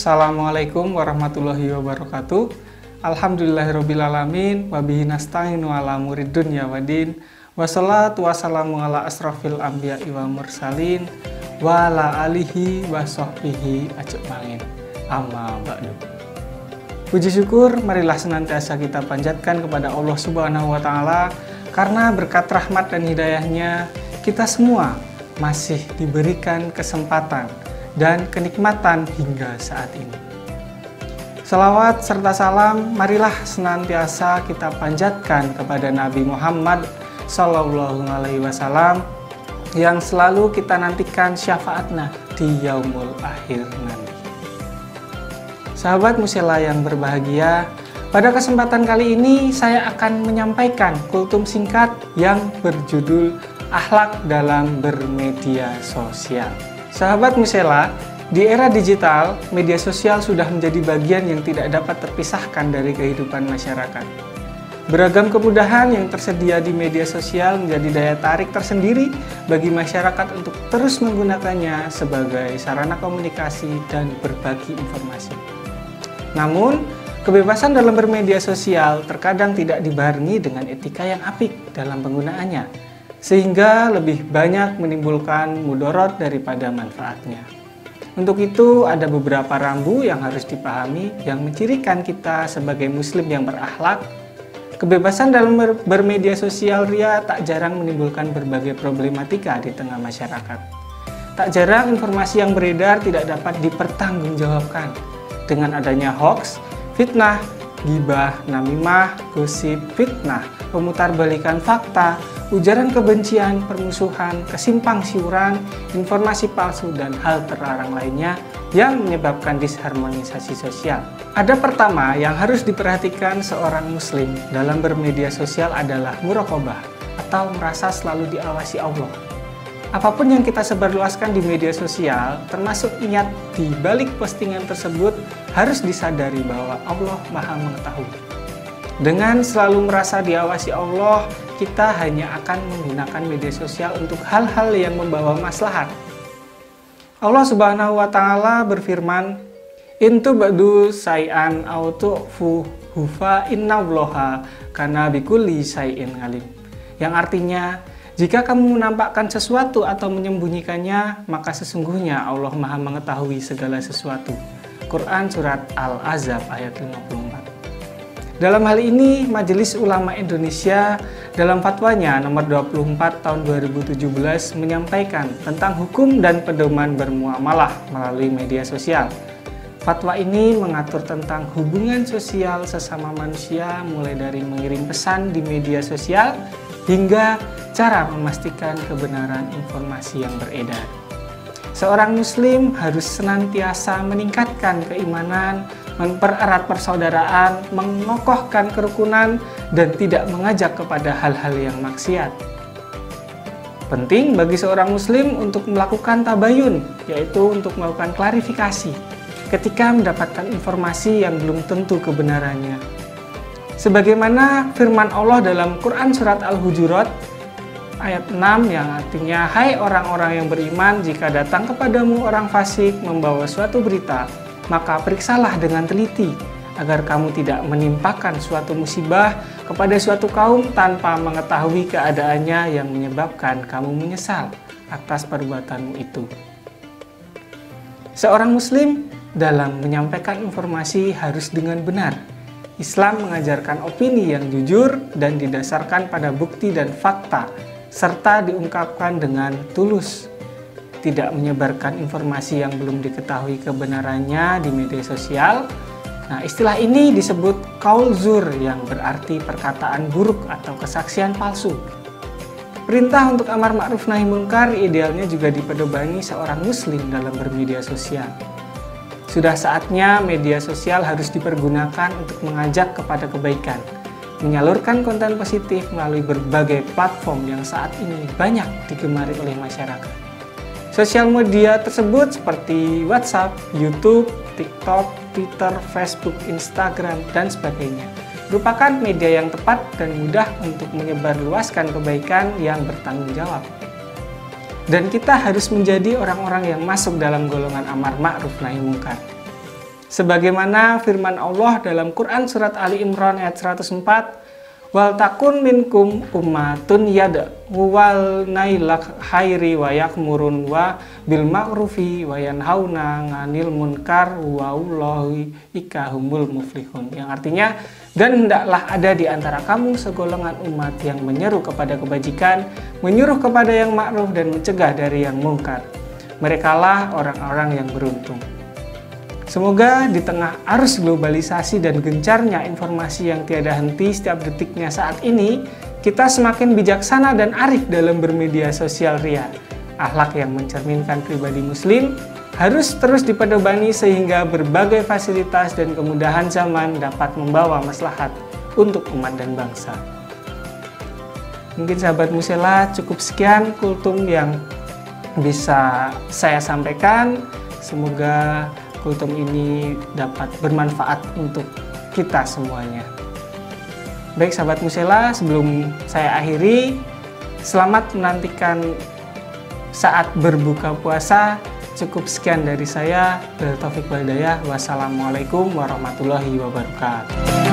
Assalamualaikum warahmatullahi wabarakatuh. Alhamdulillahirrabbilalamin. Wabihi nasta'inu ala murid dunya wadin. Wassalatu wassalamu ala asrafil anbiya'i wa mursalin. Wa ala alihi wa sahbihi ajma'in. Amma ba'du. Puji syukur marilah senantiasa kita panjatkan kepada Allah Subhanahu wa Ta'ala, karena berkat rahmat dan hidayahnya kita semua masih diberikan kesempatan dan kenikmatan hingga saat ini. Salawat serta salam marilah senantiasa kita panjatkan kepada Nabi Muhammad Sallallahu Alaihi Wasallam yang selalu kita nantikan syafaatnya di yaumul akhir nanti. Sahabat Musela yang berbahagia, pada kesempatan kali ini saya akan menyampaikan kultum singkat yang berjudul Akhlak dalam Bermedia Sosial. Sahabat Musela, di era digital, media sosial sudah menjadi bagian yang tidak dapat terpisahkan dari kehidupan masyarakat. Beragam kemudahan yang tersedia di media sosial menjadi daya tarik tersendiri bagi masyarakat untuk terus menggunakannya sebagai sarana komunikasi dan berbagi informasi. Namun, kebebasan dalam bermedia sosial terkadang tidak dibarengi dengan etika yang apik dalam penggunaannya, sehingga lebih banyak menimbulkan mudarat daripada manfaatnya. Untuk itu, ada beberapa rambu yang harus dipahami yang mencirikan kita sebagai muslim yang berakhlak. Kebebasan dalam bermedia sosial ria tak jarang menimbulkan berbagai problematika di tengah masyarakat. Tak jarang informasi yang beredar tidak dapat dipertanggungjawabkan. Dengan adanya hoax, fitnah, ghibah, namimah, gosip, fitnah, pemutarbalikan fakta, ujaran kebencian, permusuhan, kesimpang siuran, informasi palsu, dan hal terlarang lainnya yang menyebabkan disharmonisasi sosial. Ada pertama yang harus diperhatikan seorang muslim dalam bermedia sosial adalah muraqabah atau merasa selalu diawasi Allah. Apapun yang kita sebarluaskan di media sosial, termasuk niat di balik postingan tersebut, harus disadari bahwa Allah Maha Mengetahui. Dengan selalu merasa diawasi Allah, kita hanya akan menggunakan media sosial untuk hal-hal yang membawa maslahat. Allah Subhanahu wa Ta'ala berfirman, "In tubdu syai'an aw tukhfuhu fa innallaha kana bikulli syai'in alim." Yang artinya, jika kamu menampakkan sesuatu atau menyembunyikannya, maka sesungguhnya Allah Maha Mengetahui segala sesuatu. Quran Surat Al-Ahzab ayat 54. Dalam hal ini, Majelis Ulama Indonesia dalam fatwanya nomor 24 tahun 2017 menyampaikan tentang hukum dan pedoman bermuamalah melalui media sosial. Fatwa ini mengatur tentang hubungan sosial sesama manusia, mulai dari mengirim pesan di media sosial hingga cara memastikan kebenaran informasi yang beredar. Seorang muslim harus senantiasa meningkatkan keimanan, mempererat persaudaraan, mengokohkan kerukunan, dan tidak mengajak kepada hal-hal yang maksiat. Penting bagi seorang muslim untuk melakukan tabayun, yaitu untuk melakukan klarifikasi ketika mendapatkan informasi yang belum tentu kebenarannya. Sebagaimana firman Allah dalam Quran Surat Al-Hujurat ayat 6 yang artinya, "Hai orang-orang yang beriman, jika datang kepadamu orang fasik membawa suatu berita, maka periksalah dengan teliti, agar kamu tidak menimpakan suatu musibah kepada suatu kaum tanpa mengetahui keadaannya yang menyebabkan kamu menyesal atas perbuatanmu itu." Seorang muslim dalam menyampaikan informasi harus dengan benar. Islam mengajarkan opini yang jujur dan didasarkan pada bukti dan fakta, serta diungkapkan dengan tulus. Tidak menyebarkan informasi yang belum diketahui kebenarannya di media sosial. Nah, istilah ini disebut qaul zur, yang berarti perkataan buruk atau kesaksian palsu. Perintah untuk amar ma'ruf nahi munkar idealnya juga dipedomangi seorang muslim dalam bermedia sosial. Sudah saatnya media sosial harus dipergunakan untuk mengajak kepada kebaikan, menyalurkan konten positif melalui berbagai platform yang saat ini banyak digemari oleh masyarakat. Sosial media tersebut seperti WhatsApp, YouTube, TikTok, Twitter, Facebook, Instagram, dan sebagainya merupakan media yang tepat dan mudah untuk menyebarluaskan kebaikan yang bertanggung jawab. Dan kita harus menjadi orang-orang yang masuk dalam golongan amar ma'ruf nahi munkar. Sebagaimana firman Allah dalam Quran Surat Ali Imran ayat 104, wal takun minkum ummatun yad'uwal nailak khairi wa yakmurun wa bil ma'rufi wa yanhauna 'anil munkar wa Allahu ikahumul muflihun. Yang artinya, dan hendaklah ada di antara kamu segolongan umat yang menyeru kepada kebajikan, menyuruh kepada yang ma'ruf dan mencegah dari yang mungkar. Merekalah orang-orang yang beruntung. Semoga di tengah arus globalisasi dan gencarnya informasi yang tiada henti setiap detiknya saat ini, kita semakin bijaksana dan arif dalam bermedia sosial ria. Akhlak yang mencerminkan pribadi muslim harus terus dipedomani sehingga berbagai fasilitas dan kemudahan zaman dapat membawa maslahat untuk umat dan bangsa. Mungkin sahabat Musela, cukup sekian kultum yang bisa saya sampaikan. Semoga kultum ini dapat bermanfaat untuk kita semuanya. Baik sahabat Musela, sebelum saya akhiri, selamat menantikan saat berbuka puasa. Cukup sekian dari saya. Wassalamualaikum warahmatullahi wabarakatuh.